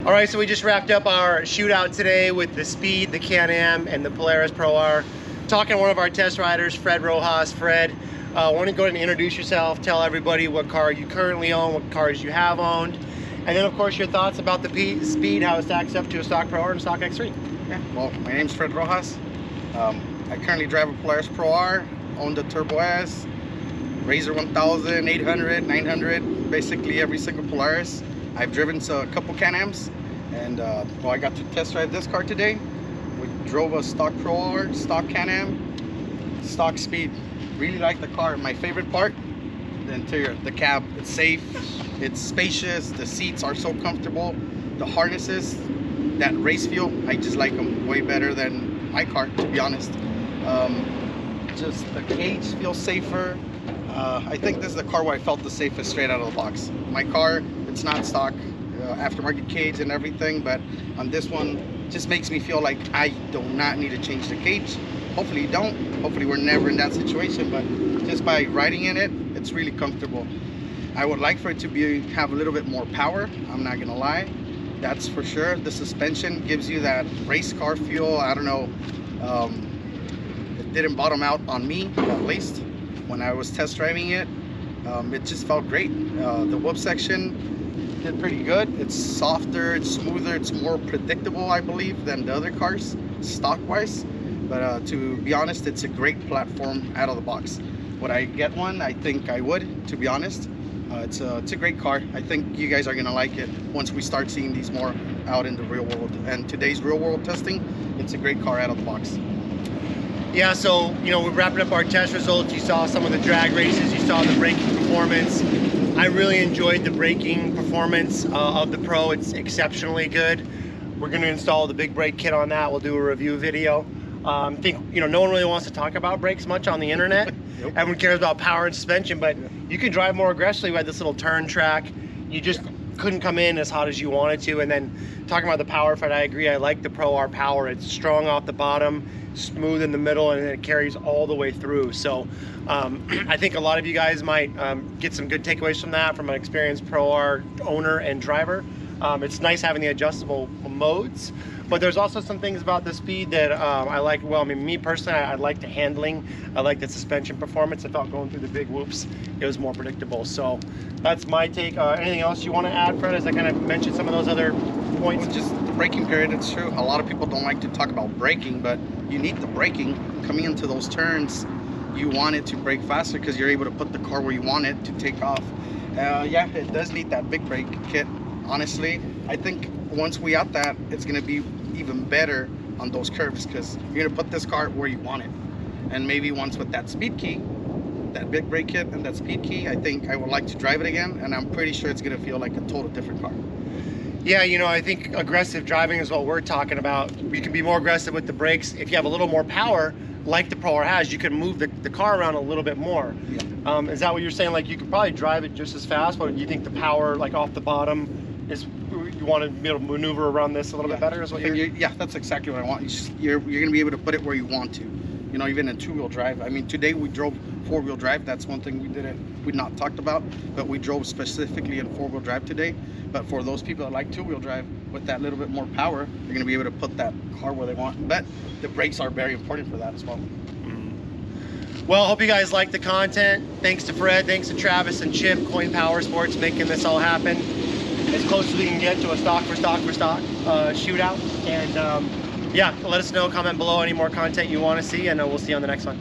All right, so we just wrapped up our shootout today with the Speed, the Can-Am, and the Polaris Pro R. Talking to one of our test riders, Fred Rojas. Fred, why don't you go ahead and introduce yourself, tell everybody what car you currently own, what cars you have owned, and then of course your thoughts about the Speed, how it stacks up to a stock Pro R and stock X3. Yeah, well, my name's Fred Rojas. I currently drive a Polaris Pro R, own the Turbo S, Razor 1000, 800, 900, basically every single Polaris. I've driven a couple Can-Ams, and well, I got to test drive this car today. We drove a stock Pro R, stock Can-Am, stock Speed. Really like the car. My favorite part, the interior, the cab. It's safe, it's spacious, the seats are so comfortable, the harnesses, that race feel, I just like them way better than my car, to be honest. Just the cage feels safer. I think this is the car where I felt the safest straight out of the box. My car, it's not stock, aftermarket cage and everything, but on this one, just makes me feel like I do not need to change the cage. Hopefully you don't. Hopefully we're never in that situation, but just by riding in it, it's really comfortable. I would like for it to have a little bit more power, I'm not gonna lie. That's for sure. The suspension gives you that race car feel. I don't know, it didn't bottom out on me, at least when I was test driving it. It just felt great. The whoop section did pretty good. It's softer, it's smoother, it's more predictable, I believe, than the other cars stock wise. But to be honest, it's a great platform out of the box. Would I get one? I think I would, to be honest. It's a great car. I think you guys are gonna like it once we start seeing these more out in the real world. And today's real world testing, it's a great car out of the box. Yeah, so we're wrapping up our test results. You saw some of the drag races, you saw the braking performance. I really enjoyed the braking performance of the Pro. It's exceptionally good. We're gonna install the big brake kit on that. We'll do a review video. I think no one really wants to talk about brakes much on the internet. Nope. Everyone cares about power and suspension, but you can drive more aggressively with this little turn track. You just couldn't come in as hot as you wanted to. And then talking about the power, Fred, I agree. I like the Pro R power. It's strong off the bottom, smooth in the middle, and it carries all the way through. So I think a lot of you guys might get some good takeaways from that, from an experienced Pro R owner and driver. It's nice having the adjustable modes, but there's also some things about the Speed that I like. Well, I mean, me personally, I like the handling. I like the suspension performance. I felt going through the big whoops, it was more predictable. So that's my take. Anything else you want to add, Fred, as I kind of mentioned some of those other points? Well, just the braking period, it's true. A lot of people don't like to talk about braking, but you need the braking. Coming into those turns, you want it to brake faster because you're able to put the car where you want it to take off. Yeah, it does need that big brake kit. Honestly, I think once we out that, it's gonna be even better on those curves because you're gonna put this car where you want it. And maybe once with that speed key, that big brake kit and that speed key, I think I would like to drive it again, and I'm pretty sure it's gonna feel like a total different car. Yeah, I think aggressive driving is what we're talking about. You can be more aggressive with the brakes. If you have a little more power, like the Pro R has, you can move the car around a little bit more. Yeah. Is that what you're saying? Like you could probably drive it just as fast, but you think the power, like off the bottom, is you want to be able to maneuver around this a little bit better? Is what yeah, that's exactly what I want. You're going to be able to put it where you want to. Even in two-wheel drive. I mean, today we drove four-wheel drive. That's one thing we not talked about, but we drove specifically in four-wheel drive today. But for those people that like two-wheel drive with that little bit more power, they're going to be able to put that car where they want. But the brakes are very important for that as well. Well, hope you guys like the content. Thanks to Fred, thanks to Travis and Chip, Coyne Powersports, making this all happen as close as we can get to a stock for stock shootout. And yeah, let us know, comment below any more content you want to see, and we'll see you on the next one.